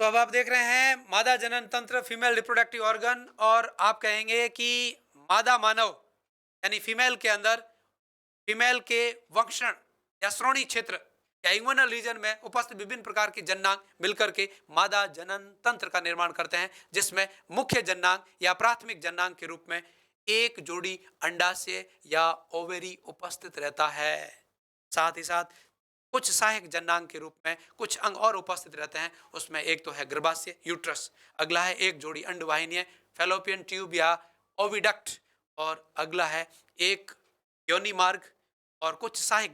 तो अब आप देख रहे हैं मादा जनन तंत्र, फीमेल रिप्रोडक्टिव ऑर्गन, और आप कहेंगे कि मादा मानव यानी फीमेल के अंदर, फीमेल के वक्षण या श्रोणी क्षेत्र या इंगुइनल रीजन में उपस्थित विभिन्न प्रकार के जननांग मिलकर के मादा जनन तंत्र का निर्माण करते हैं, जिसमें मुख्य जननांग या प्राथमिक जननांग के रूप में एक जोड़ी अंडाशय या ओवेरी उपस्थित रहता है। साथ ही साथ कुछ सहायक जननांग के रूप में कुछ अंग और उपस्थित रहते हैं। उसमें एक तो है गर्भाशय, यूट्रस। अगला है एक जोड़ी अंडवाहिनी, फेलोपियन ट्यूब या ओविडक्ट। और अगला है एक योनि मार्ग और कुछ सहायक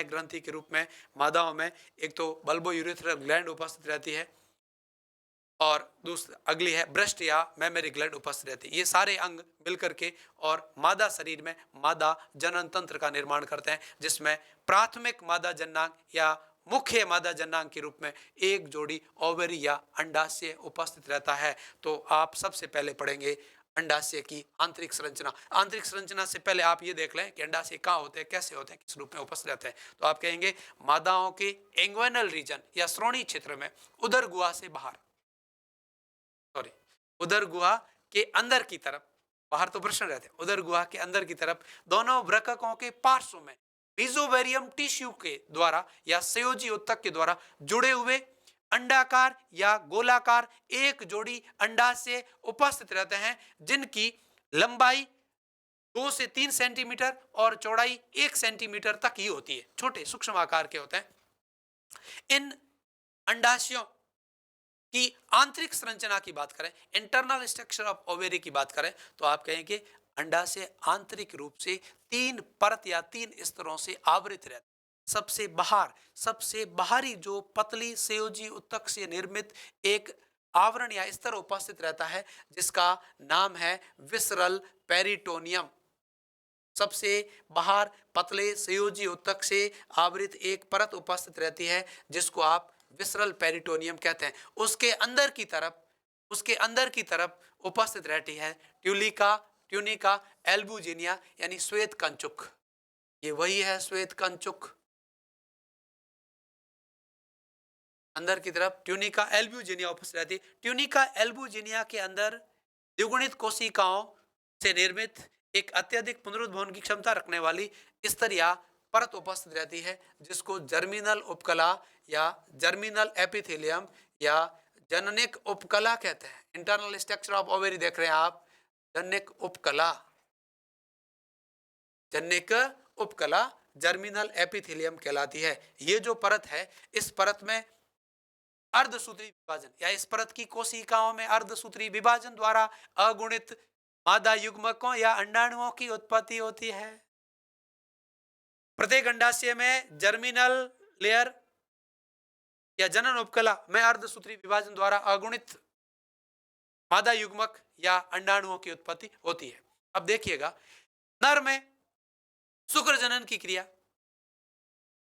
ग्रंथि के रूप में मादाओं में एक तो बल्बो यूरिथ्रल ग्लैंड उपस्थित रहती है, और दूसरी अगली है ब्रेस्ट या मेमोरी ग्लैंड उपस्थित रहती है। ये सारे अंग मिलकर के और मादा शरीर में मादा जनन तंत्र का निर्माण करते हैं, जिसमें प्राथमिक मादा जननांग या मुख्य मादा जननांग के रूप में एक जोड़ी ओवरी या अंडाशय उपस्थित रहता है। तो आप सबसे पहले पढ़ेंगे अंडाशय की आंतरिक संरचना। आंतरिक संरचना से पहले आप ये देख लें कि अंडाशय कहाँ होते हैं, कैसे होते हैं, किस रूप में उपस्थित रहते हैं। तो आप कहेंगे मादाओं के इंग्वेनल रीजन या श्रोणी क्षेत्र में उदर गुहा से बाहर, सॉरी, उदर गुहा के अंदर की तरफ, बाहर तो प्रश्न रहते हैं, उदर गुहा के अंदर की तरफ दोनों वृक्कों के पार्श्व में मीजोवेरियम टिश्यू के द्वारा या संयोजी उत्तक के द्वारा जुड़े हुए अंडाकार या गोलाकार एक जोड़ी अंडाशय उपस्थित रहते हैं, जिनकी लंबाई 2 से 3 सेंटीमीटर और चौड़ाई 1 सेंटीमीटर तक ही होती है। छोटे सूक्ष्म आकार के होते हैं। इन अंडाशयों की आंतरिक संरचना की बात करें, इंटरनल स्ट्रक्चर ऑफ ओवेरी की बात करें, तो आप कहेंगे अंडाशय आंतरिक रूप से 3 परत या 3 स्तरों से आवृत रहता है। सबसे बाहरी जो पतली संयोजी उत्तक से निर्मित एक आवरण या स्तर उपस्थित रहता है, जिसका नाम है विसरल पेरिटोनियम। सबसे बाहर पतले संयोजी उत्तक से आवृत एक परत उपस्थित रहती है, जिसको आप विसरल पेरिटोनियम कहते हैं। उसके अंदर की तरफ उपस्थित रहती है ट्यूनिका एल्बुजिनिया यानी श्वेत कंचुक। ये वही है श्वेत कंचुक। अंदर की तरफ ट्यूनिका एल्बुजिनिया उपस्थित रहती है। ट्यूनिका एल्बुजिनिया के अंदर द्विगुणित कोशिकाओं से निर्मित एक अत्यधिक पुनरुद्भवन की क्षमता रखने वाली स्तर या परत उपस्थित रहती है, जिसको जर्मिनल उपकला या जर्मिनल एपिथेलियम या जननिक उपकला कहते हैं। इंटरनल स्ट्रक्चर ऑफ ओवेरी देख रहे हैं आप, जननिक उपकला, जनिक उपकला जर्मिनल एपिथेलियम कहलाती है। ये जो परत है, इस परत में अर्धसूत्री विभाजन या इस परत की कोशिकाओं में अर्धसूत्री विभाजन द्वारा अगुणित मादा युग्मकों या अंडाणुओं की उत्पत्ति होती है। प्रत्येक अंडाशय में जर्मिनल लेयर या जनन उपकला में अर्धसूत्री विभाजन द्वारा अगुणित मादा युग्मक या अंडाणुओं की उत्पत्ति होती है। अब देखिएगा, नर में शुक्र जनन की क्रिया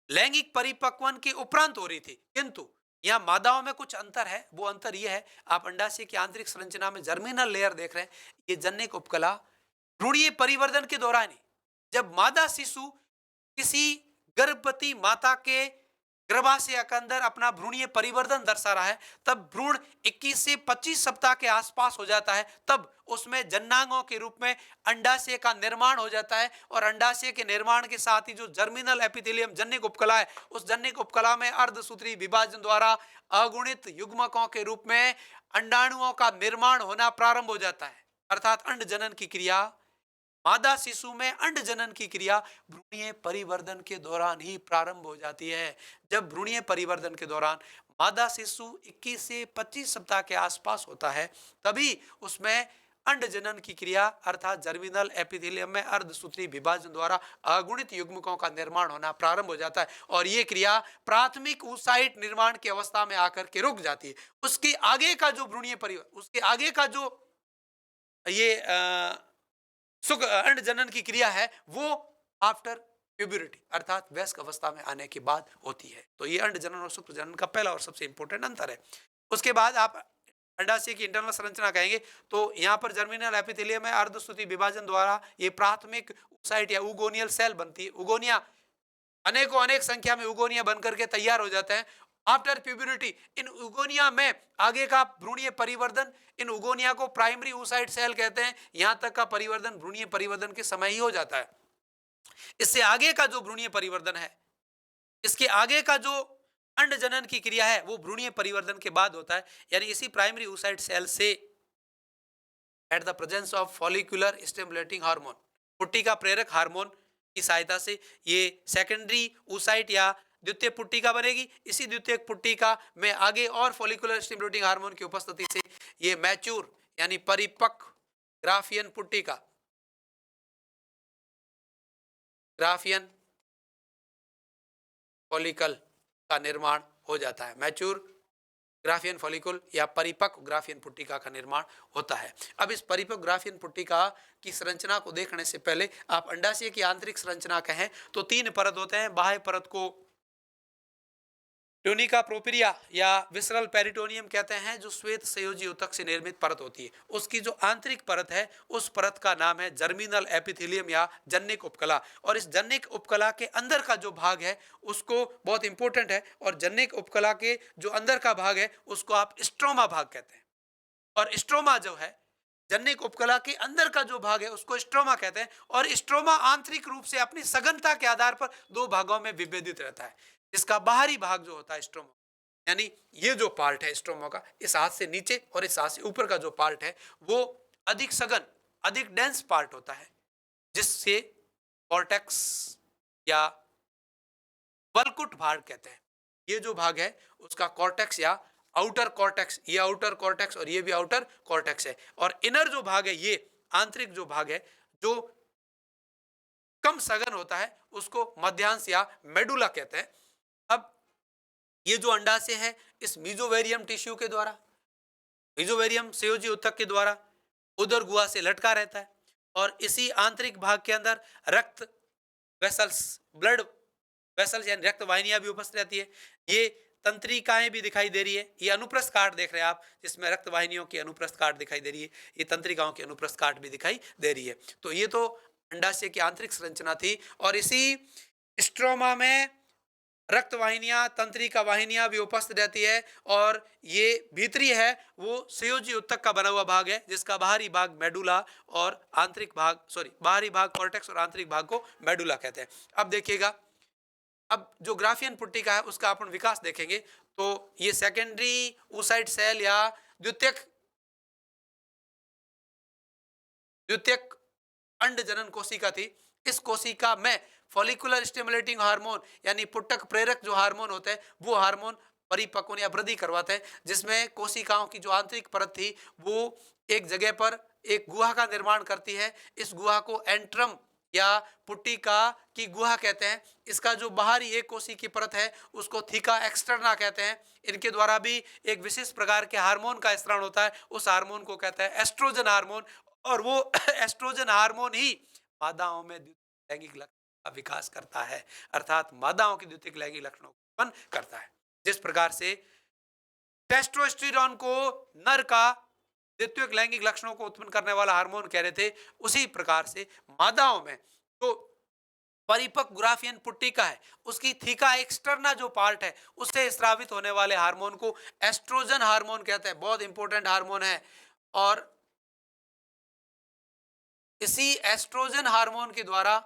लैंगिक परिपक्वन के उपरांत हो रही थी, किंतु यहाँ मादाओं में कुछ अंतर है। वो अंतर यह है, आप अंडाशय की आंतरिक संरचना में जर्मिनल लेयर देख रहे हैं, ये जननिक उपकला भ्रूणीय परिवर्तन के दौरान ही, जब मादा शिशु किसी गर्भवती माता के गर्भाशय के अंदर अपना भ्रूणीय परिवर्तन दर्शा रहा है, तब भ्रूण 21 से 25 सप्ताह के आसपास हो जाता है, तब उसमें जननांगों के रूप में अंडाशय का निर्माण हो जाता है। और अंडाशय के निर्माण के साथ ही जो जर्मिनल एपिथेलियम जननिक उपकला है, उस जननिक उपकला में अर्धसूत्री विभाजन द्वारा अगुणित युग्मकों के रूप में अंडाणुओं का निर्माण होना प्रारंभ हो जाता है। अर्थात अंड जनन की क्रिया, मादा शिशु में अंड जनन की क्रिया भ्रूणीय परिवर्तन के दौरान ही प्रारंभ हो जाती है। जब भ्रूणीय परिवर्तन के दौरान मादा शिशु 21 से 25 सप्ताह के आसपास होता है, तभी उसमें अंड जनन की क्रिया अर्थात जर्मिनल एपिथेलियम में अर्धसूत्री विभाजन द्वारा अगुणित युग्मकों का निर्माण होना प्रारंभ हो जाता है। और ये क्रिया प्राथमिक oocyte निर्माण की अवस्था में आकर के रुक जाती है। उसके आगे का जो भ्रूणीय परिवर्तन, उसके आगे का जो ये सुख अंड जनन की क्रिया है, वो आफ्टर प्यूबरिटी अर्थात वयस्क अवस्था में आने के बाद होती है। तो ये अंड जनन और शुक्र जनन का पहला और सबसे इंपॉर्टेंट अंतर है। उसके बाद आप अंडाशय की इंटरनल संरचना कहेंगे, तो यहाँ पर जर्मिनल एपिथेलियम में अर्धसूत्री विभाजन द्वारा ये प्राथमिक साइट या उगोनियल सेल बनती है। उगोनिया अनेक संख्या में उगोनिया बनकर के तैयार हो जाते हैं। आफ्टर प्यूबरिटी इन उगोनिया में आगे का भ्रूणीय परिवर्धन, इन उगोनिया को प्राइमरी oocyte सेल कहते हैं, यहां तक का परिवर्धन भ्रूणीय परिवर्धन के समय ही हो जाता है। इससे आगे का जो भ्रूणीय परिवर्धन है, इसके आगे का जो अंड जनन की क्रिया है वो भ्रूणीय परिवर्धन के बाद होता है। यानी इसी प्राइमरी oocyte सेल से at the presence of follicular stimulating hormone, पुट्टिका प्रेरक हार्मोन की सहायता से ये सेकेंडरी oocyte या द्वितीय पुट्टिका बनेगी। इसी द्वितीय पुट्टिका में आगे और फॉलिकुलर स्टिमुलेटिंग हार्मोन की उपस्थिति से ये मैच्योर यानी परिपक्व ग्राफियन पुट्टिका, ग्राफियन फॉलिकल का निर्माण हो जाता है। मैच्योर ग्राफियन फॉलिकल या परिपक्व ग्राफियन पुट्टिका का निर्माण होता है। अब इस परिपक्व ग्राफियन पुट्टिका की संरचना को देखने से पहले आप अंडाशय की आंतरिक संरचना कहें तो 3 परत होते हैं। बाह्य परत को ट्यूनिका प्रोपिरिया या विसरल पेरिटोनियम कहते हैं, जो श्वेत संयोजी ऊतक से निर्मित परत होती है। उसकी जो आंतरिक परत है उस परत का नाम है जर्मिनल एपिथेलियम या जन्निक उपकला। और इस जन्निक उपकला के अंदर का जो भाग है उसको बहुत इंपॉर्टेंट है, और जन्निक उपकला के जो अंदर का भाग है उसको आप स्ट्रोमा भाग कहते हैं। और स्ट्रोमा जो है, जन्निक उपकला के अंदर का जो भाग है उसको स्ट्रोमा कहते हैं। और स्ट्रोमा आंतरिक रूप से अपनी सघनता के आधार पर 2 भागों में विभेदित रहता है। इसका बाहरी भाग जो होता है स्ट्रोमा, यानी ये जो पार्ट है स्ट्रोमा का, इस हाथ से नीचे और इस हाथ से ऊपर का जो पार्ट है वो अधिक सघन, अधिक डेंस पार्ट होता है, जिससे कॉर्टेक्स या वल्कुट भाग कहते हैं। ये जो भाग है उसका कॉर्टेक्स या आउटर कॉर्टेक्स, ये आउटर कॉर्टेक्स और ये भी आउटर कॉर्टेक्स है। और इनर जो भाग है, ये आंतरिक जो भाग है जो कम सघन होता है, उसको मध्यांश या मेडुला कहते हैं। अब ये जो अंडाशय है इस मीजोवेरियम टिश्यू के द्वारा, मीजोवेरियम संयोजी ऊतक के द्वारा उदर गुहा से लटका रहता है। और इसी आंतरिक भाग के अंदर रक्त वेसल्स, ब्लड वेसल्स यानी रक्त वाहिनियां भी उपस्थित रहती है। ये तंत्रिकाएं भी दिखाई दे रही है। ये अनुप्रस्थ काट देख रहे हैं आप, जिसमें रक्त वाहिनियों की अनुप्रस्थ काट दिखाई दे रही है। ये तंत्रिकाओं की अनुप्रस्थ काट भी दिखाई दे रही है। तो ये तो अंडाशय की आंतरिक संरचना थी। और इसी स्ट्रोमा में रक्त वाहिनियां, तंत्रिका वाहिनियां भी उपस्थित रहती है। और ये भीतरी है वो संयोजी ऊतक का बना हुआ भाग है, जिसका बाहरी भाग मेडुला और आंतरिक भाग, बाहरी भाग कॉर्टेक्स और आंतरिक भाग को मेडुला कहते हैं। अब देखिएगा, अब जो ग्राफियन पुट्टिका है उसका अपन विकास देखेंगे तो ये सेकेंडरी oocyte सेल या द्वितीयक अंड जनन कोशिका थी। इस कोशिका में फॉलिकुलर स्टिमुलेटिंग हार्मोन यानी पुट्टक प्रेरक जो हार्मोन होते हैं वो हार्मोन परिपक्वन या वृद्धि करवाते हैं, जिसमें कोशिकाओं की जो आंतरिक परत थी वो एक जगह पर एक गुहा का निर्माण करती है। इस गुहा को एंट्रम या पुट्टिका की गुहा कहते हैं। इसका जो बाहरी एक कोशी की परत है उसको थीका एक्सटर्ना कहते हैं। इनके द्वारा भी एक विशेष प्रकार के हार्मोन का स्त्राव होता है, उस हार्मोन को कहते हैं एस्ट्रोजन हार्मोन। और वो एस्ट्रोजन हार्मोन ही मादाओं में द्वितीयक लैंगिक लक्षण का विकास करता है, अर्थात मादाओं की द्वितीयक लैंगिक लक्षणों को उत्पन्न करता है। जिस प्रकार से टेस्टोस्टेरोन को नर का द्वितीयक लैंगिक लक्षणों को उत्पन्न करने वाला हार्मोन कह रहे थे, उसी प्रकार से मादाओं में जो परिपक्व ग्राफियन पुट्टिका है उसकी थीका एक्सटर्ना जो पार्ट है उससे स्रावित होने वाले हार्मोन को एस्ट्रोजन हार्मोन कहते हैं। बहुत इंपॉर्टेंट हार्मोन है। और इसी एस्ट्रोजन हार्मोन के द्वारा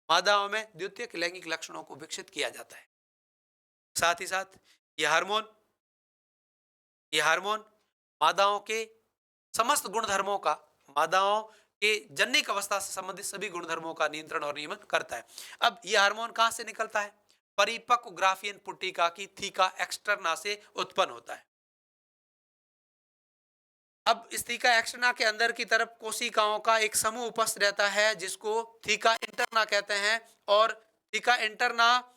मादाओं में द्वितीयक लैंगिक लक्षणों को विकसित किया जाता है। साथ ही साथ यह हार्मोन मादाओं के समस्त गुणधर्मों का, मादाओं के जन्निक अवस्था से संबंधित सभी गुणधर्मों का नियंत्रण और नियमन करता है। अब यह हार्मोन कहां से निकलता है? परिपक्व ग्राफियन पुट्टिका की थीका एक्सटर्ना से उत्पन्न होता है। अब इस थीका एक्सटर्ना के अंदर की तरफ कोशिकाओं का एक समूह उपस्थित रहता है जिसको थीका इंटरना कहते हैं। और थीका इंटरना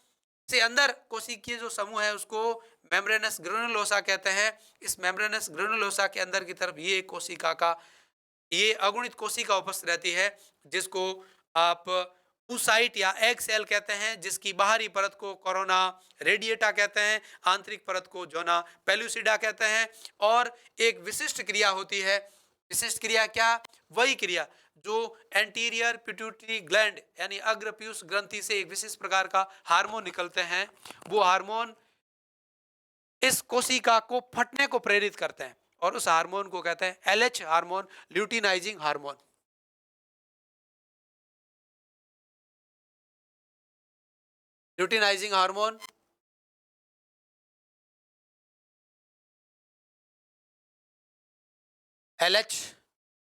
से अंदर कोशिकीय जो समूह है उसको मेम्ब्रेनस ग्रेनुलोसा कहते हैं। इस मेम्ब्रेनस ग्रेनुलोसा के अंदर की तरफ ये कोशिका का, ये अगुणित कोशिका उपस्थित रहती है जिसको आप oocyte या एग सेल कहते हैं, जिसकी बाहरी परत को कोरोना रेडिएटा कहते हैं, आंतरिक परत को जोना पेलुसिडा कहते हैं। और एक विशिष्ट क्रिया होती है। विशिष्ट क्रिया क्या? वही क्रिया जो एंटीरियर पिट्यूटरी ग्लैंड यानी अग्र पीयूष ग्रंथि से एक विशेष प्रकार का हार्मोन निकलते हैं, वो हार्मोन इस कोशिका को फटने को प्रेरित करते हैं और उस हार्मोन को कहते हैं LH hormone, luteinizing hormone. Luteinizing hormone LH,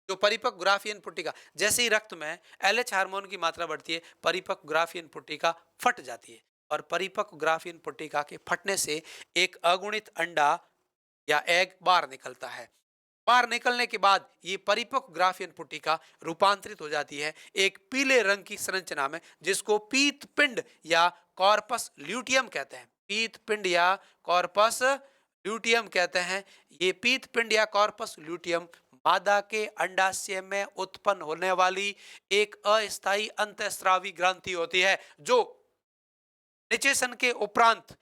जो परिपक्व ग्राफियन पुट्टिका, जैसे ही रक्त में एलएच हार्मोन की मात्रा बढ़ती है, परिपक्व ग्राफियन पुट्टिका फट जाती है और परिपक्व ग्राफियन पुट्टिका के फटने से एक अगुणित अंडा या एग बाहर निकलता है। बाहर निकलने के बाद ये परिपक्व ग्राफियन पुट्टिका रूपांतरित हो जाती है एक पीले रंग की संरचना में, जिसको पीत पिंड या कॉर्पस ल्यूटियम कहते हैं। पीत पिंड या कॉर्पस ल्यूटियम कहते हैं। ये पीत पिंड या कॉर्पस ल्यूटियम मादा के अंडाशय में उत्पन्न होने वाली एक अस्थायी अंतःस्रावी ग्रंथि होती है, जो निषेचन के उपरांत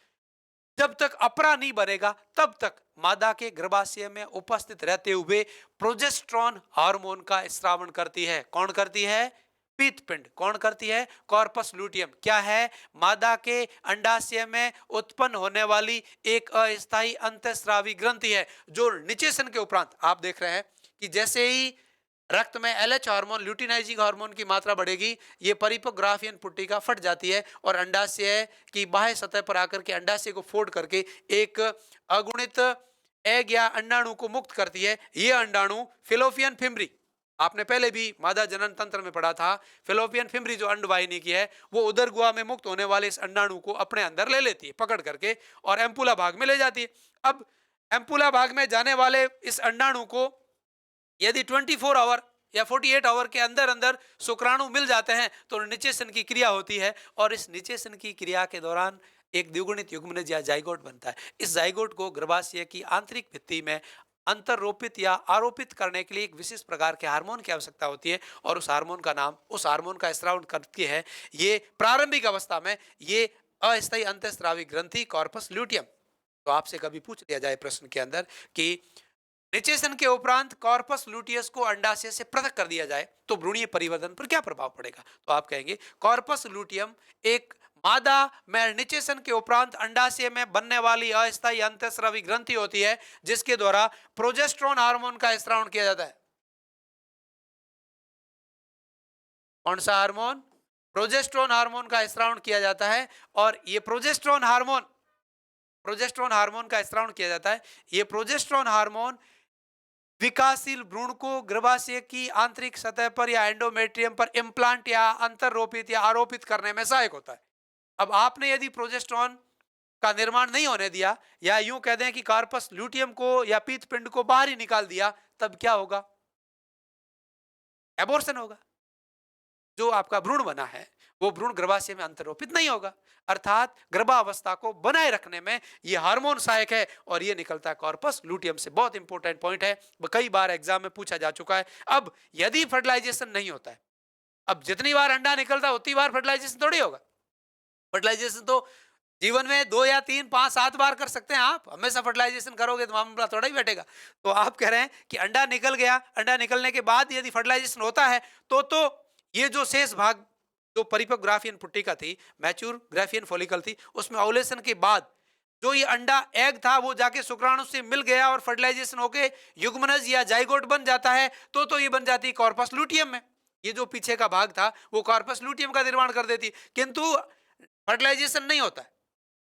जब तक अपरा नहीं बनेगा तब तक मादा के गर्भाशय में उपस्थित रहते हुए प्रोजेस्टेरोन हार्मोन का स्रावन करती है। कौन करती है? पीतपिंड। कौन करती है? Corpus luteum. क्या है? मादा के अंडाशय में उत्पन्न होने वाली एक अस्थायी अंतःस्रावी ग्रंथि है, जो निषेचन के उपरांत आप देख रहे हैं कि जैसे ही रक्त में एलएच हार्मोन, ल्यूटिनाइजिंग हार्मोन की मात्रा बढ़ेगी, ये परिपक्व ग्राफियन पुट्टिका फट जाती है और अंडाशय की बाह्य सतह पर आकर के अंडाशय को फोड़ करके एक अगुणित एग या अंडाणु को मुक्त करती है। ये अंडाणु फिलोपियन फिम्बरी, आपने पहले भी मादा जनन तंत्र में पढ़ा था, फिलोपियन फिम्बरी जो अंडवाहिनी की है, वो उदर गुहा में मुक्त होने वाले इस अंडाणु को अपने अंदर ले लेती है पकड़ करके और एम्पुला भाग में ले जाती है। अब एम्पुला भाग में जाने वाले इस अंडाणु को यदि 24 आवर या 48 आवर के अंदर अंदर शुक्राणु मिल जाते हैं तो निषेचन की क्रिया होती है और इस निषेचन की क्रिया के दौरान एक द्विगुणित युग्मनज या जाइगोट बनता है। इस जाइगोट को गर्भाशय की आंतरिक भित्ति में अंतरोपित या आरोपित करने के लिए एक विशेष प्रकार के हार्मोन की आवश्यकता होती है और उस हार्मोन का नाम, उस हार्मोन का स्रावन करती है ये प्रारंभिक अवस्था में ये अस्थायी अंतःस्रावी ग्रंथि कॉर्पस ल्यूटियम। तो आपसे कभी पूछ लिया जाए प्रश्न के अंदर कि निषेचन के उपरांत कॉर्पस लूटियस को अंडाशय से पृथक कर दिया जाए तो भ्रूणीय परिवर्तन पर क्या प्रभाव पड़ेगा, तो आप कहेंगे कॉर्पस लूटियम एक मादा में निषेचन के उपरांत अंडाशय में बनने वाली अस्थायी अंतःस्रावी ग्रंथि होती है, जिसके द्वारा प्रोजेस्टेरोन हार्मोन का स्रावन किया जाता है। कौन सा हार्मोन? प्रोजेस्टेरोन हार्मोन का स्रावन किया जाता है और ये प्रोजेस्टेरोन हार्मोन का स्रावन किया जाता है। ये प्रोजेस्टेरोन हार्मोन विकासशील भ्रूण को गर्भाशय की आंतरिक सतह पर या एंडोमेट्रियम पर इम्प्लांट या अंतरोपित या आरोपित करने में सहायक होता है। अब आपने यदि प्रोजेस्टेरोन का निर्माण नहीं होने दिया या यूं कह दें कि कार्पस ल्यूटियम को या पीतपिंड को बाहर ही निकाल दिया, तब क्या होगा? एबॉर्शन होगा। जो आपका भ्रूण बना है वो भ्रूण गर्भाशय में अंतरोपित नहीं होगा, अर्थात गर्भावस्था को बनाए रखने में ये हार्मोन सहायक है और ये निकलता है कॉर्पस लूटियम से। बहुत इंपॉर्टेंट पॉइंट है, कई बार एग्जाम में पूछा जा चुका है। अब यदि फर्टिलाइजेशन नहीं होता है, अब जितनी बार अंडा निकलता है उतनी बार फर्टिलाइजेशन थोड़ी होगा। फर्टिलाइजेशन तो जीवन में 2 या 3, 5, 7 बार कर सकते हैं। आप हमेशा फर्टिलाइजेशन करोगे तो मामला थोड़ा ही बैठेगा। तो आप कह रहे हैं कि अंडा निकल गया, अंडा निकलने के बाद यदि फर्टिलाइजेशन होता है तो ये जो शेष भाग, जो परिपक्व ग्राफियन पुट्टिका थी, मैच्योर ग्राफियन फॉलिकल थी, उसमें ओवुलेशन के बाद जो ये अंडा एग था वो जाके शुक्राणु से मिल गया और फर्टिलाइजेशन होके युग्मनज या जाइगोट बन जाता है तो ये बन जाती है कॉर्पस लूटियम में। ये जो पीछे का भाग था वो कॉर्पस लूटियम का निर्माण कर देती, किंतु फर्टिलाइजेशन नहीं होता है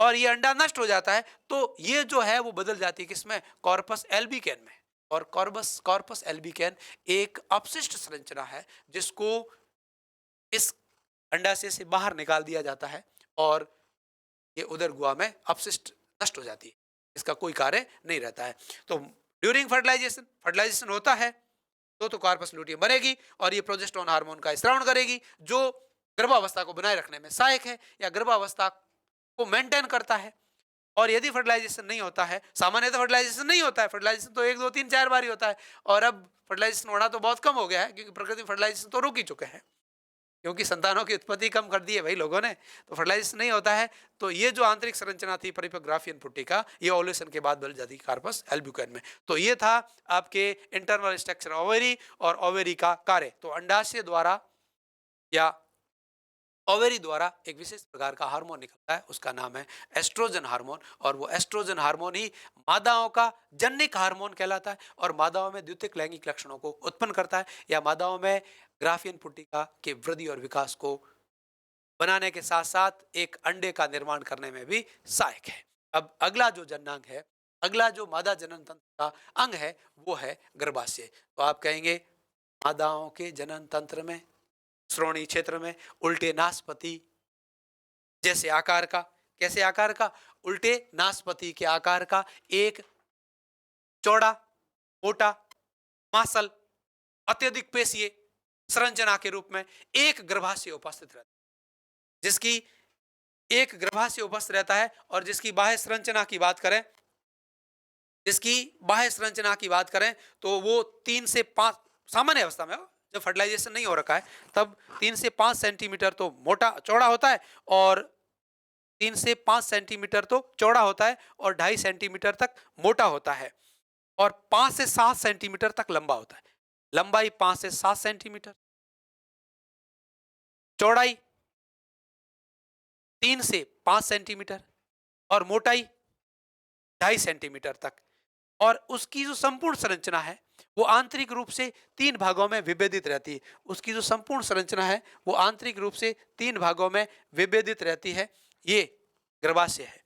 और ये अंडा नष्ट हो जाता है तो ये जो है वो बदल जाती है किसमें? कॉर्पस एल्बिकैन में। और कॉर्पस एल्बिकैन एक अपशिष्ट संरचना है जिसको इस अंडाशय से बाहर निकाल दिया जाता है और ये उदर गुहा में अपशिष्ट नष्ट हो जाती है, इसका कोई कार्य नहीं रहता है। तो ड्यूरिंग फर्टिलाइजेशन होता है तो कॉर्पस लूटियम बनेगी और ये प्रोजेस्टेरोन हार्मोन का स्रावन करेगी जो गर्भावस्था को बनाए रखने में सहायक है या गर्भावस्था को मेंटेन करता है। और यदि फर्टिलाइजेशन नहीं होता है, सामान्यतः फर्टिलाइजेशन नहीं होता है, फर्टिलाइजेशन तो 1, 2, 3, 4 बार ही होता है और अब फर्टिलाइजेशन होना तो बहुत कम हो गया है क्योंकि प्रकृति फर्टिलाइजेशन तो रुक ही चुके हैं, क्योंकि संतानों की उत्पत्ति कम कर दी है भाई लोगों ने, तो फर्टिलाइजेशन नहीं होता है। तो ये जो आंतरिक संरचना थी परिपक्व ग्राफियन पुट्टिका, ये ओवुलेशन के बाद बदल जाती है कार्पस एल्ब्यूकेन में। तो ये था आपके इंटरनल स्ट्रक्चर ओवेरी और ओवेरी का कार्य। तो अंडाशय द्वारा या ओवेरी द्वारा एक विशेष प्रकार का हार्मोन निकलता है, उसका नाम है एस्ट्रोजन हार्मोन, और वो एस्ट्रोजन हार्मोन ही मादाओं का जन्निक हार्मोन कहलाता है और मादाओं में द्वितीयक लैंगिक लक्षणों को उत्पन्न करता है, या मादाओं में ग्राफियन पुट्टिका के वृद्धि और विकास को बनाने के साथ साथ एक अंडे का निर्माण करने में भी सहायक है। अब अगला जो जननांग है, अगला जो मादा जनन तंत्र का अंग है, वो है गर्भाशय। तो आप कहेंगे मादाओं के जनन तंत्र में श्रोणि क्षेत्र में उल्टे नासपति जैसे आकार का, कैसे आकार का, उल्टे नासपति के आकार का एक चौड़ा, मोटा, मांसल, अत्यधिक पेशीय संरचना के रूप में एक गर्भाशय उपस्थित रहता है, जिसकी एक गर्भाशय उपस्थित रहता है और जिसकी बाह्य संरचना की बात करें, जिसकी बाह्य संरचना की बात करें तो वो 3 से 5 सामान्य अवस्था में, जब फर्टिलाइजेशन नहीं हो रखा है तब 3 से 5 सेंटीमीटर तो मोटा चौड़ा होता है, और 3 से 5 सेंटीमीटर तो चौड़ा होता है और 2.5 सेंटीमीटर तक मोटा होता है, और 5 से 7 सेंटीमीटर तक लंबा होता है। लंबाई 5 से 7 सेंटीमीटर, चौड़ाई 3 से 5 सेंटीमीटर और मोटाई 2.5 सेंटीमीटर तक, और उसकी जो संपूर्ण संरचना है वो आंतरिक रूप से 3 भागों में विभेदित रहती है। उसकी जो संपूर्ण संरचना है वो आंतरिक रूप से 3 भागों में विभेदित रहती है। ये गर्भाशय है,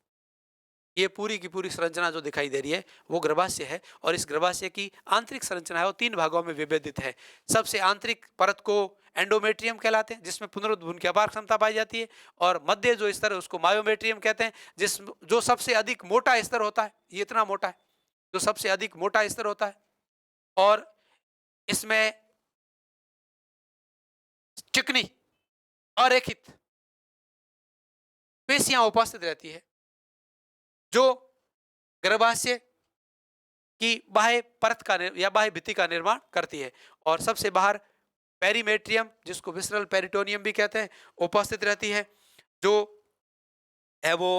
ये पूरी की पूरी संरचना जो दिखाई दे रही है वो गर्भाशय है, और इस गर्भाशय की आंतरिक संरचना है वो 3 भागों में विभेदित है। सबसे आंतरिक परत को एंडोमेट्रियम कहलाते हैं, जिसमें पुनरुद्भवन की अपार क्षमता पाई जाती है, और मध्य जो स्तर है उसको मायोमेट्रियम कहते हैं, जो सबसे अधिक मोटा स्तर होता है, ये इतना मोटा है, जो सबसे अधिक मोटा स्तर होता है, और इसमें चिकनी अरेखित पेशियां उपस्थित रहती है, जो गर्भाशय की बाह्य परत का या बाह्य भित्ति का निर्माण करती है, और सबसे बाहर पेरीमेट्रियम, जिसको विसरल पेरिटोनियम भी कहते हैं, उपस्थित रहती है, जो है वो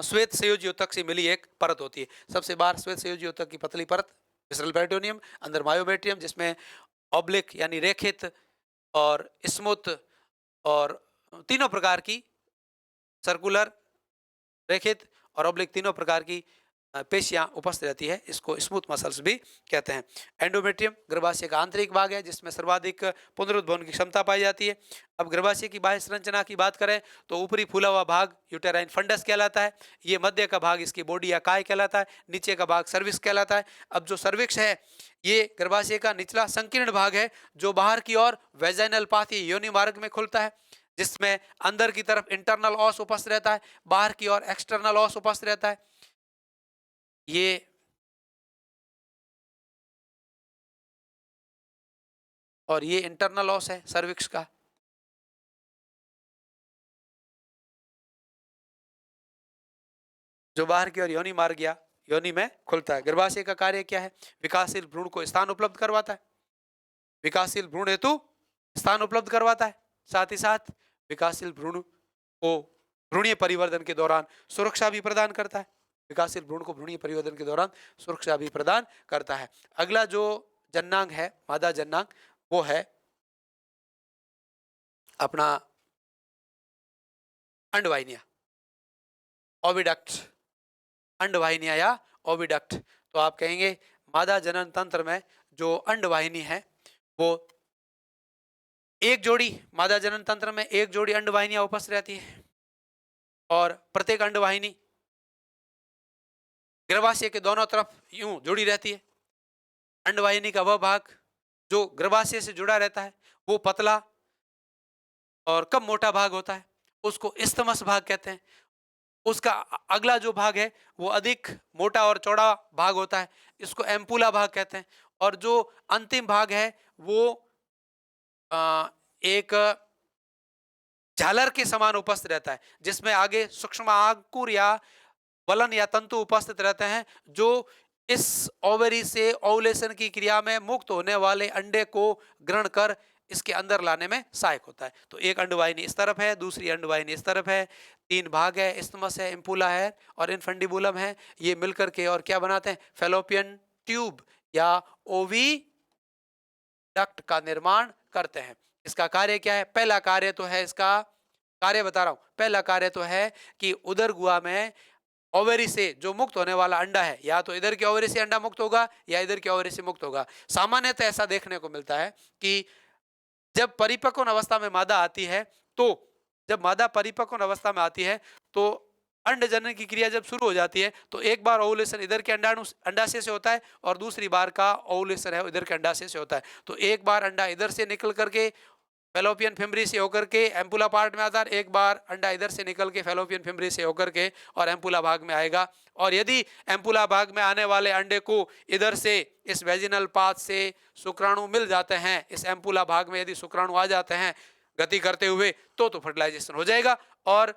श्वेत संयोजी ऊतक से मिली एक परत होती है। सबसे बाहर श्वेत संयोजी ऊतक की पतली परत विसरल पेरिटोनियम, अंदर मायोमेट्रियम जिसमें ऑब्लिक यानी रेखित और स्मूथ और तीनों प्रकार की सर्कुलर, रेखित और ऑब्लिक तीनों प्रकार की पेशियां उपस्थित रहती है, इसको स्मूथ मसल्स भी कहते हैं। एंडोमेट्रियम गर्भाशय का आंतरिक भाग है जिसमें सर्वाधिक पुनरुद्भवन की क्षमता पाई जाती है। अब गर्भाशय की बाह्य संरचना की बात करें तो ऊपरी फूला हुआ भाग यूटेराइन फंडस कहलाता है, ये मध्य का भाग इसकी बॉडी या काय कहलाता है, नीचे का भाग सर्विक्स कहलाता है। अब जो सर्विक्स है ये गर्भाशय का निचला संकीर्ण भाग है जो बाहर की ओर वेजाइनल पाथ योनि मार्ग में खुलता है, जिसमें अंदर की तरफ इंटरनल ऑस उपस्थित रहता है, बाहर की ओर एक्सटर्नल ऑस उपस्थित रहता है। ये और ये इंटरनल ऑस है सर्विक्स का। जो बाहर की ओर योनि मार्ग या योनि में खुलता है। गर्भाशय का कार्य क्या है? विकासशील भ्रूण को स्थान उपलब्ध करवाता है, विकासशील भ्रूण हेतु स्थान उपलब्ध करवाता है, साथ ही साथ विकासशील भ्रूण को भ्रूणीय परिवर्तन के दौरान सुरक्षा भी प्रदान करता है, विकासशील भ्रूण को भ्रूणीय परिवर्तन के दौरान सुरक्षा भी प्रदान करता है। अगला जो जननांग है, मादा जननांग, वो है अपना अंडवाहिनियां, ओविडक्ट, अंडवाहिनियां या ओविडक्ट। तो आप कहेंगे मादा जनन तंत्र में जो अंडवाहिनी है वो एक जोड़ी, मादा जनन तंत्र में एक जोड़ी अंडवाहिनियां उपस्थित रहती है, और प्रत्येक अंडवाहिनी गर्भाशय के दोनों तरफ यूं जुड़ी रहती है। अंडवाहिनी का वह भाग जो गर्भाशय से जुड़ा रहता है वो पतला और कम मोटा भाग होता है, उसको इस्थमस भाग कहते हैं। उसका अगला जो भाग है वो अधिक मोटा और चौड़ा भाग होता है, इसको एम्पुला भाग कहते हैं। और जो अंतिम भाग है वो एक झालर के समान उपस्थित रहता है, जिसमें आगे सूक्ष्म अंकुर या बलन या तंतु उपस्थित रहते हैं, जो इस ओवरी से ओवुलेशन की क्रिया में मुक्त होने वाले अंडे को ग्रहण कर इसके अंदर लाने में सहायक होता है। तो एक अंडवाहिनी इस तरफ है, दूसरी अंडवाहिनी इस तरफ है, 3 भाग है, इस्थमस है, इम्पुला है और इनफंडिबुलम है। ये मिलकर के और क्या बनाते हैं? फेलोपियन ट्यूब या ओवी डक्ट का निर्माण करते हैं। इसका कार्य क्या है? पहला कार्य तो है इसका कार्य बता रहा हूं। पहला कार्य तो है कि उदर गुहा में ओवेरी से जो मुक्त होने वाला अंडा है, या तो इधर की ओवेरी से अंडा मुक्त होगा या इधर की ओवेरी से मुक्त होगा। सामान्यतः ऐसा देखने को मिलता है कि जब परिपक्व अवस्था में मादा आती है, तो जब मादा परिपक्व अवस्था में आती है तो अंड जनन की क्रिया जब शुरू हो जाती है तो एक बार ओवुलेशन इधर के अंडाशय से होता है और दूसरी बार का ओवुलेशन है इधर के अंडाशय से होता है। तो एक बार अंडा इधर से निकल करके फेलोपियन फिम्बरी से होकर के एम्पुला पार्ट में आता है, एक बार अंडा इधर से निकल के फेलोपियन फिम्बरी से होकर के और एम्पुला भाग में आएगा। और यदि एम्पुला भाग में आने वाले अंडे को इधर से इस वेजिनल पाथ से शुक्राणु मिल जाते हैं, इस एम्पुला भाग में यदि शुक्राणु आ जाते हैं गति करते हुए, तो फर्टिलाइजेशन हो जाएगा। और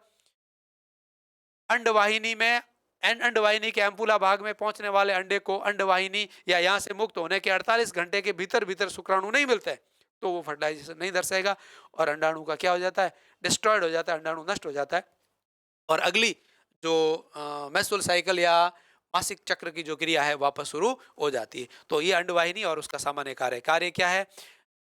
अंडवाहिनी में अंडवाहिनी के एम्पुला भाग में पहुंचने वाले अंडे को अंडवाहिनी या यहाँ से मुक्त होने के 48 घंटे के भीतर भीतर शुक्राणु नहीं मिलते तो वो फर्टिलाइजेशन नहीं दर्शाएगा और अंडाणु का क्या हो जाता है, डिस्ट्रॉयड हो जाता है, अंडाणु नष्ट हो जाता है। और अगली जो मेंस्ट्रुअल साइकिल या मासिक चक्र की जो क्रिया है वापस शुरू हो जाती है। तो ये अंडवाहिनी और उसका सामान्य कार्य क्या है,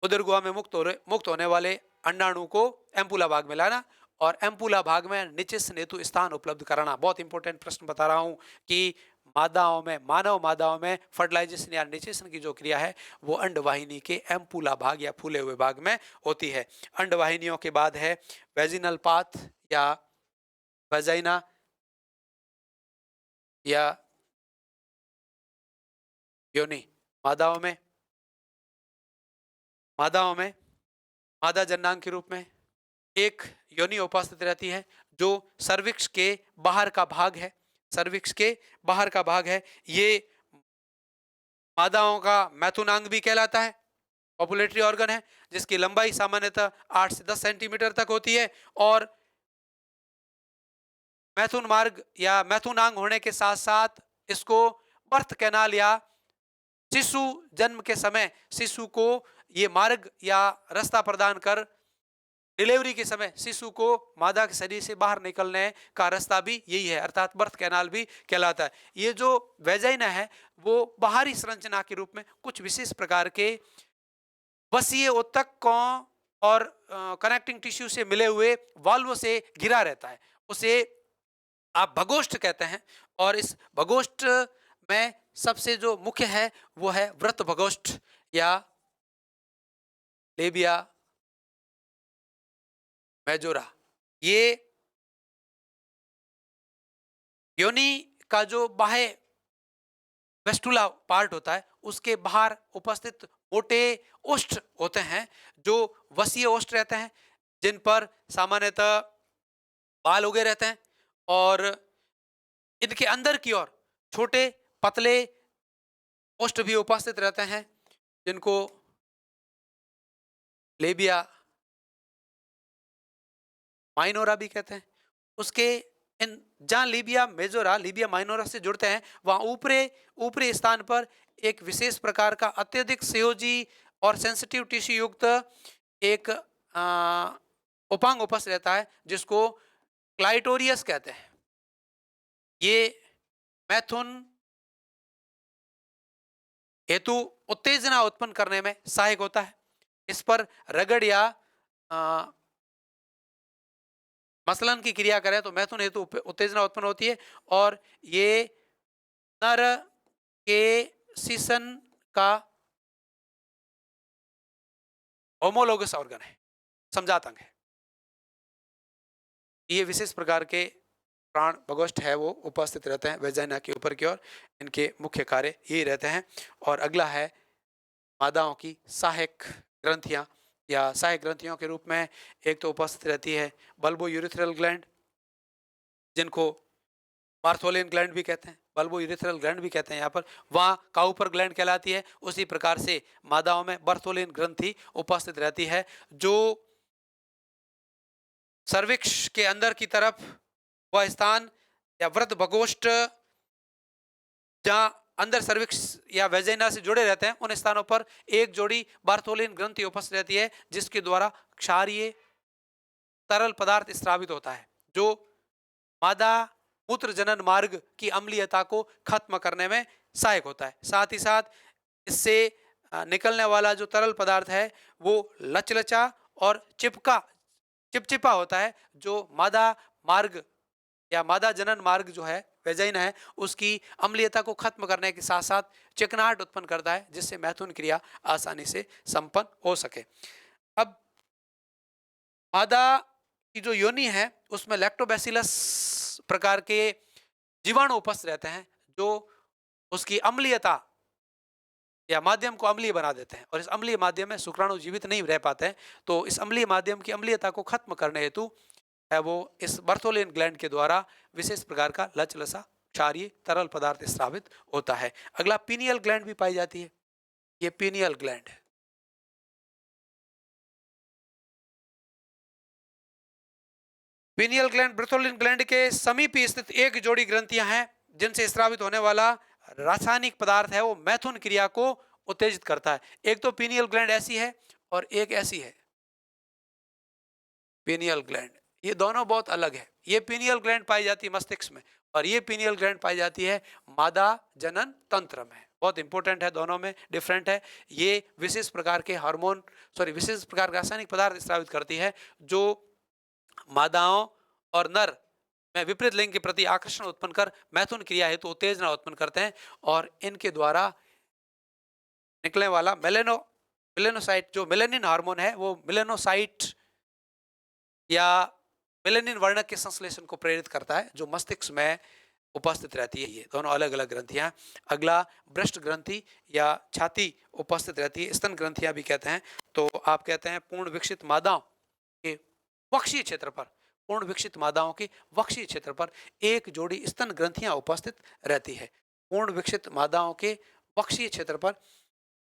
उदर गुहा में मुक्त होने वाले अंडाणु को एम्पुला भाग में लाना और एम्पुला भाग में निचिसन हेतु स्थान उपलब्ध कराना। बहुत इंपॉर्टेंट प्रश्न बता रहा हूं कि मादाओं में, मानव मादाओं में फर्टिलाइजेशन या निचेसन की जो क्रिया है वो अंडवाहिनी के एम्पुला भाग या फूले हुए भाग में होती है। अंडवाहिनियों के बाद है वेजिनल पाथ या वजाइना या योनि। मादाओं में मादा जन्नांग के रूप में एक योनि उपस्थित रहती है जो सर्विक्स के बाहर का भाग है, सर्विक्स के बाहर का भाग है। ये मादाओं का मैथुनांग भी कहलाता है, पॉपुलेटरी ऑर्गन है जिसकी लंबाई सामान्यतः 8 से 10 सेंटीमीटर तक होती है। और मैथुन मार्ग या मैथुनांग होने के साथ साथ इसको बर्थ कैनाल या शिशु जन्म के समय शिशु को ये मार्ग या रास्ता प्रदान कर डिलीवरी के समय शिशु को मादा के शरीर से बाहर निकलने का रास्ता भी यही है, अर्थात बर्थ कैनाल भी कहलाता है। ये जो वेजाइना है वो बाहरी संरचना के रूप में कुछ विशेष प्रकार के वसीय उत्तकों और कनेक्टिंग टिश्यू से मिले हुए वाल्व से घिरा रहता है, उसे आप भगोष्ठ कहते हैं। और इस भगोष्ठ में सबसे जो मुख्य है वो है वृत्त भगोष्ठ या लेबिया मेजोरा। ये योनि का जो बाह्य वेस्टुला पार्ट होता है उसके बाहर उपस्थित मोटे ओष्ठ होते हैं जो वसीय ओष्ठ रहते हैं, जिन पर सामान्यतः बाल उगे रहते हैं। और इनके अंदर की ओर छोटे पतले ओष्ठ भी उपस्थित रहते हैं जिनको लेबिया माइनोरा भी कहते हैं। उसके इन जहां लीबिया माइनोरा से जुड़ते हैं वहां ऊपरी स्थान पर एक विशेष प्रकार का अत्यधिक संयोजी और सेंसिटिव टिश्यू युक्त एक उपांग उपस्थित रहता है जिसको क्लाइटोरियस कहते हैं। ये मैथुन हेतु उत्तेजना उत्पन्न करने में सहायक होता है। इस पर रगड़ या मसलन की क्रिया करें तो मैथुन हेतु उत्तेजना उत्पन्न होती है और ये नर के सीसन का होमोलोगस ऑर्गन है, समझात अंग है। ये विशेष प्रकार के प्राण भगोष्ठ है वो उपस्थित रहते हैं वेजाइना के ऊपर की ओर, इनके मुख्य कार्य यही रहते हैं। और अगला है मादाओं की सहायक ग्रंथियां या सहायक ग्रंथियों के रूप में एक तो उपस्थित रहती है बल्बो यूरिथ्रल ग्लैंड, जिनको बार्थोलियन ग्लैंड भी कहते हैं, बल्बो यूरिथ्रल ग्लैंड भी कहते हैं। यहाँ पर वहाँ काउपर ग्लैंड कहलाती है। उसी प्रकार से मादाओं में बार्थोलियन ग्रंथि उपस्थित रहती है जो सर्विक्स के अंदर की तरफ वह स्थान या वृत्त भगोष्ठ जहां अंदर सर्विक्स या वेजाइना से जुड़े रहते हैं उन स्थानों पर एक जोड़ी बार्थोलियन ग्रंथि उपस्थित रहती है जिसके द्वारा क्षारीय तरल पदार्थ स्रावित होता है जो मादा मूत्र जनन मार्ग की अम्लीयता को खत्म करने में सहायक होता है। साथ ही साथ इससे निकलने वाला जो तरल पदार्थ है वो लचलचा और चिपका चिपचिपा होता है, जो मादा मार्ग या मादा जनन मार्ग जो है, वेजाइना है, उसकी अम्लीयता को खत्म करने के साथ साथ चिकनाहट उत्पन्न करता है, जिससे मैथुन क्रिया आसानी से संपन्न हो सके। अब मादा की जो योनि है उसमें लैक्टोबैसिलस प्रकार के जीवाणु उपस्थित रहते हैं, जो उसकी अम्लीयता या माध्यम को अम्लीय बना देते हैं, और इस अम्लीय माध्यम में शुक्राणु जीवित नहीं रह पाते हैं। तो इस अम्लीय माध्यम की अम्लीयता को खत्म करने हेतु है वो इस बर्थोलियन ग्लैंड के द्वारा विशेष प्रकार का लचलसा क्षारीय तरल पदार्थ स्रावित होता है। अगला पीनियल ग्लैंड भी पाई जाती है, ये पीनियल ग्लैंड है। पीनियल ग्लैंड ब्रथोलिन ग्लैंड के समीप स्थित एक जोड़ी ग्रंथियां हैं, जिनसे स्रावित होने वाला रासायनिक पदार्थ है वो मैथुन क्रिया को उत्तेजित करता है। एक तो पीनियल ग्लैंड ऐसी है और एक ऐसी है पीनियल ग्लैंड, ये दोनों बहुत अलग है। ये पीनियल ग्लैंड पाई जाती है मस्तिष्क में, और ये पीनियल ग्लैंड पाई जाती है मादा जनन तंत्र में। बहुत इंपॉर्टेंट है, दोनों में डिफरेंट है। ये विशेष प्रकार के हार्मोन विशेष प्रकार के रासायनिक पदार्थ स्रावित करती है, जो मादाओं और नर में विपरीत लिंग के प्रति आकर्षण उत्पन्न कर मैथुन क्रिया हेतु उत्तेजना उत्पन्न करते हैं, और इनके द्वारा निकलने वाला मेलेनोसाइट जो मेलेनिन हार्मोन है, वो मेलेनोसाइट या मेलेनिन वर्णक के संश्लेषण को प्रेरित करता है, जो मस्तिष्क में उपस्थित रहती है। ये दोनों अलग अलग ग्रंथियां। अगला ब्रेस्ट ग्रंथि या छाती उपस्थित रहती है, स्तन ग्रंथियां भी कहते हैं। तो आप कहते हैं पूर्ण विकसित मादाओं के वक्षीय क्षेत्र पर, पूर्ण विकसित मादाओं के वक्षीय क्षेत्र पर एक जोड़ी स्तन ग्रंथियां उपस्थित रहती है। पूर्ण विकसित मादाओं के वक्षीय क्षेत्र पर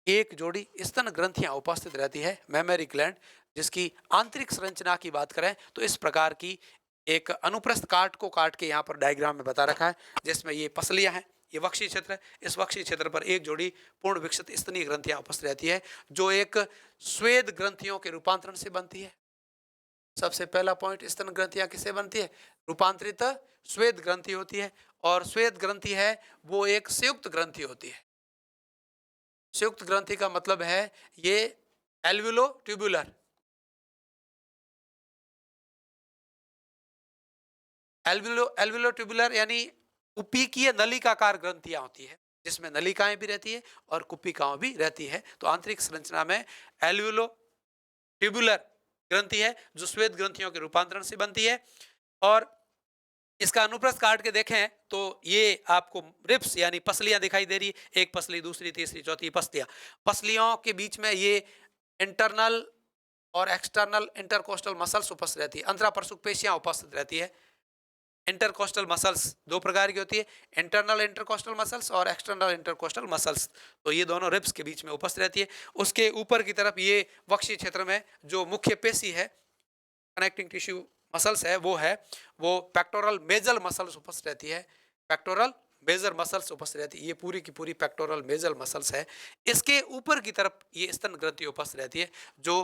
एक जोड़ी स्तन ग्रंथियां उपस्थित रहती है, मेमरी ग्लैंड। जिसकी आंतरिक संरचना की बात करें तो इस प्रकार की एक अनुप्रस्थ काट को काट के यहाँ पर डायग्राम में बता रखा है, जिसमें ये पसलियां हैं, ये वक्षीय क्षेत्र है। इस वक्षीय क्षेत्र पर एक जोड़ी पूर्ण विकसित स्तनीय ग्रंथियां उपस्थित रहती है, जो एक स्वेद ग्रंथियों के रूपांतरण से बनती है। सबसे पहला पॉइंट, स्तन ग्रंथियां किससे बनती है? रूपांतरित स्वेद ग्रंथि होती है, और स्वेद ग्रंथि है वो एक संयुक्त ग्रंथि होती है। संयुक्त ग्रंथि का मतलब है ये एल्विलो ट्यूबुलर, एल्विलो ट्यूबुलर यानी कुपिकीय नलिकाकार ग्रंथियां होती है, जिसमें नलिकाएं भी रहती है और कुपिकाओं भी रहती है। तो आंतरिक संरचना में एल्विलो ट्यूबुलर ग्रंथि है, जो श्वेत ग्रंथियों के रूपांतरण से बनती है। और इसका अनुप्रस्थ काट के देखें तो ये आपको रिप्स यानी पसलियां दिखाई दे रही है, एक पसली, दूसरी, तीसरी, चौथी पसलियां। पसलियों के बीच में ये इंटरनल और एक्सटर्नल इंटरकोस्टल मसल्स उपस्थित रहती है, अंतरापरसुक पेशियां उपस्थित रहती है। इंटरकोस्टल मसल्स दो प्रकार की होती है, इंटरनल इंटरकोस्टल मसल्स और एक्सटर्नल इंटरकोस्टल मसल्स। तो ये दोनों रिब्स के बीच में उपस्थित रहती है। उसके ऊपर की तरफ ये वक्षीय क्षेत्र में जो मुख्य पेशी है, कनेक्टिंग टिश्यू मसल्स है, वो पेक्टोरल मेजल मसल्स उपस्थित रहती है। पेक्टोरल मेजर मसल्स उपस्थित रहती है, ये पूरी की पूरी पेक्टोरल मेजल मसल्स है। इसके ऊपर की तरफ ये स्तन ग्रंथि उपस्थित रहती है, जो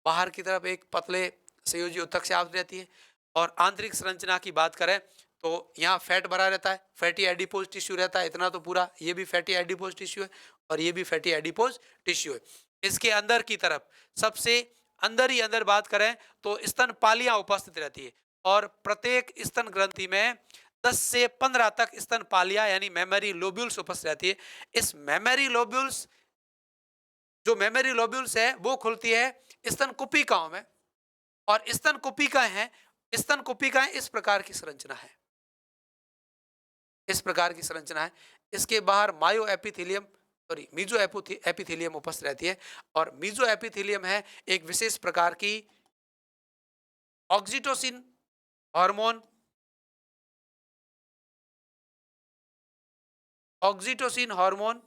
बाहर की तरफ एक पतले संयोजी उत्तक से आवृत रहती है। और आंतरिक संरचना की बात करें तो यहाँ फैट भरा रहता है, फैटी एडिपोज टिश्यू रहता है, इतना तो पूरा ये भी फैटी एडिपोज टिश्यू है और ये भी फैटी एडिपोज टिश्यू है। इसके अंदर की तरफ सबसे अंदर ही अंदर बात करें तो स्तन पालियां उपस्थित रहती है, और प्रत्येक स्तन ग्रंथि में 10 से 15 तक स्तन पालियां यानी मेमरी लोब्यूल्स उपस्थित रहती है। इस मेमरी लोब्यूल्स जो मेमरी लोब्यूल्स है वो खुलती है स्तन कुपिकाओं में, और स्तन कुपिकाएं हैं, स्तन कुपिकाएं इस प्रकार की संरचना है, इस प्रकार की संरचना है। इसके बाहर मायो एपिथेलियम मीजो एपिथेलियम उपस्थित रहती है, और मीजो एपिथेलियम है एक विशेष प्रकार की ऑक्सीटोसिन हार्मोन, ऑक्सीटोसिन हार्मोन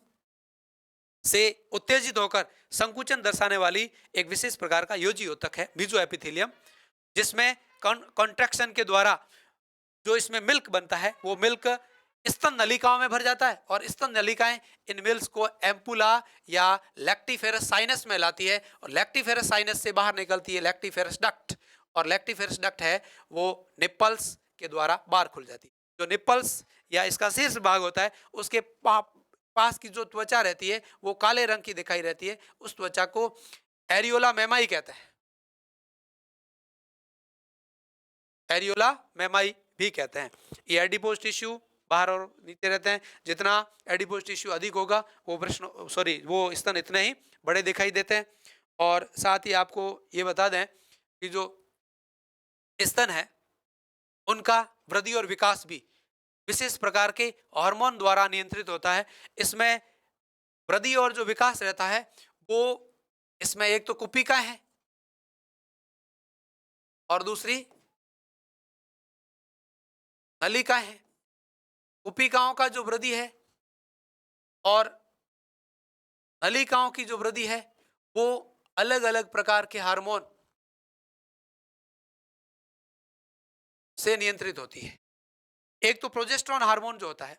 से उत्तेजित होकर संकुचन दर्शाने वाली एक विशेष प्रकार का योजी ऊतक है मीजो एपिथेलियम, जिसमें कॉन्ट्रैक्शन के द्वारा जो इसमें मिल्क बनता है वो मिल्क स्तन नलिकाओं में भर जाता है, और स्तन नलिकाएं इन मिल्क को एम्पुला या लैक्टिफेरस साइनस में लाती है, और लैक्टिफेरस साइनस से बाहर निकलती है लैक्टिफेरस डक्ट, और लैक्टिफेरस डक्ट है वो निप्पल्स के द्वारा बाहर खुल जाती है। जो निप्पल्स या इसका शीर्ष भाग होता है उसके पास की जो त्वचा रहती है वो काले रंग की दिखाई रहती है, उस त्वचा को एरियोला मेमाई कहते हैं। एरियोला मेमाई भी कहते हैं। ये एडिपोज टिश्यू बाहर और नीचे रहते हैं। जितना एडिपोज टिश्यू अधिक होगा वो स्तन इतने ही बड़े दिखाई देते हैं। और साथ ही आपको ये बता दें कि जो स्तन है उनका वृद्धि और विकास भी विशेष प्रकार के हार्मोन द्वारा नियंत्रित होता है। इसमें वृद्धि और जो विकास रहता है वो इसमें एक तो कुपिका है और दूसरी नलिका है। कुपिकाओं का जो वृद्धि है और नलिकाओं की जो वृद्धि है वो अलग अलग प्रकार के हार्मोन से नियंत्रित होती है। एक तो प्रोजेस्टेरोन हार्मोन जो होता है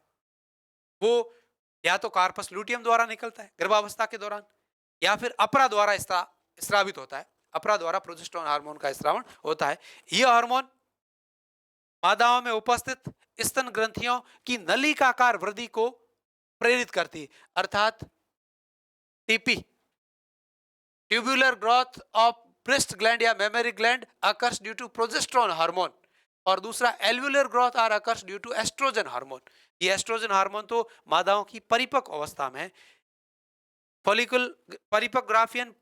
वो या तो कार्पस लुटियम द्वारा निकलता है गर्भावस्था के दौरान, या फिर अपरा द्वारा स्रावित होता है। अपरा द्वारा प्रोजेस्टेरोन हार्मोन का स्रावण होता है। यह हार्मोन मादाओं में उपस्थित स्तन ग्रंथियों की नलिकाकार वृद्धि को प्रेरित करती है, अर्थात TP tubular growth of breast gland या memory gland occurs due to progesterone hormone, और दूसरा alveolar growth are occurs due to estrogen hormone. ये एस्ट्रोजन हार्मोन तो मादाओं की परिपक्व अवस्था में फॉलिकल परिपक्वग्राफियन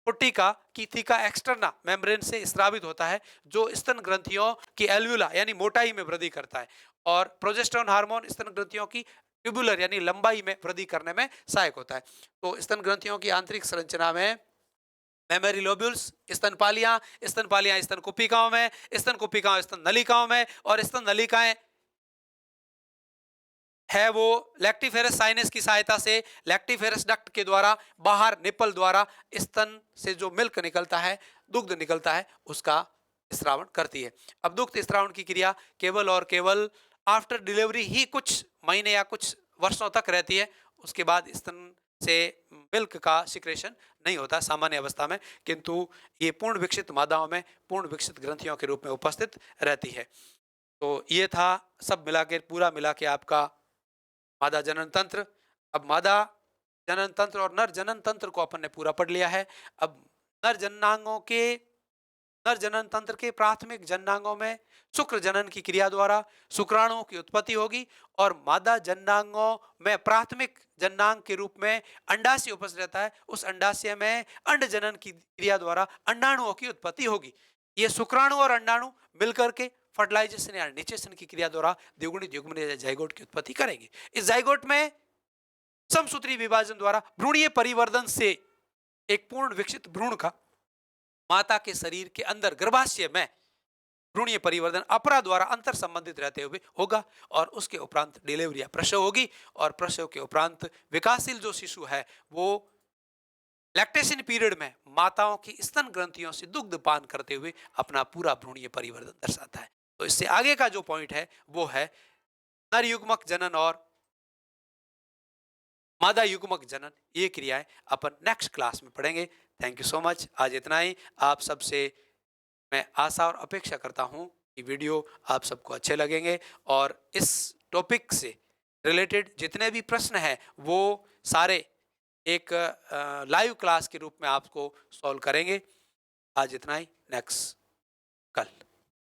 पुट्टिका की थीका एक्सटर्ना मेम्ब्रेन से स्रावित होता है जो स्तन ग्रंथियों की एल्वुला यानी मोटाई में वृद्धि करता है, और प्रोजेस्टेरोन हार्मोन स्तन ग्रंथियों की ट्यूबुलर यानी लंबाई में वृद्धि करने में सहायक होता है। तो स्तन ग्रंथियों की आंतरिक संरचना में मेमरी लोब्यूल्स, स्तनपालियां स्तन कुपिकाओं में, स्तन कुपिकाओं स्तन नलिकाओं में, और स्तन नलिकाएं है वो लैक्टिफेरस साइनस की सहायता से लैक्टिफेरस डक्ट के द्वारा बाहर निपल द्वारा स्तन से जो मिल्क निकलता है, दुग्ध निकलता है, उसका स्रावण करती है। अब दुग्ध स्रावण की क्रिया केवल और केवल आफ्टर डिलीवरी ही कुछ महीने या कुछ वर्षों तक रहती है। उसके बाद स्तन से मिल्क का सिक्रेशन नहीं होता सामान्य अवस्था में, किंतु ये पूर्ण विकसित मादाओं में पूर्ण विकसित ग्रंथियों के रूप में उपस्थित रहती है। तो ये था सब मिला के पूरा मिला के आपका मादा जनन तंत्र। अब मादा जनन तंत्र और नर जनन तंत्र को अपन ने पूरा पढ़ लिया है। अब नर जनन तंत्र के प्राथमिक जननांगों में शुक्र जनन की क्रिया द्वारा शुक्राणुओं की उत्पत्ति होगी, और मादा जननांगों में प्राथमिक जननांग के रूप में अंडाशय उपस्थित रहता है। उस अंडाशय में अंड जनन की क्रिया द्वारा अंडाणुओं की उत्पत्ति होगी। ये शुक्राणु और अंडाणु मिलकर के फर्टिलाइजेशन या निषेचन की क्रिया द्वारा द्विगुणित युग्मन या जाइगोट की उत्पत्ति करेंगे। इस जाइगोट में समसूत्री विभाजन द्वारा भ्रूणीय परिवर्धन से एक पूर्ण विकसित भ्रूण का माता के शरीर के अंदर गर्भाशय में भ्रूणीय परिवर्धन अपरा द्वारा अंतर संबंधित रहते हुए होगा, और उसके उपरांत डिलीवरी या प्रसव होगी, और प्रसव के उपरांत विकासशील जो शिशु है वो लैक्टेशन पीरियड में माताओं की स्तन ग्रंथियों से दुग्ध पान करते हुए अपना पूरा भ्रूणीय परिवर्तन दर्शाता है। तो इससे आगे का जो पॉइंट है वो है नर युग्मक जनन और मादा युग्मक जनन। ये क्रियाएं अपन नेक्स्ट क्लास में पढ़ेंगे। Thank you so much. आज इतना ही। आप सबसे मैं आशा और अपेक्षा करता हूं कि वीडियो आप सबको अच्छे लगेंगे, और इस टॉपिक से रिलेटेड जितने भी प्रश्न हैं वो सारे एक लाइव क्लास के रूप में आपको सॉल्व करेंगे। आज इतना ही। नेक्स्ट कल।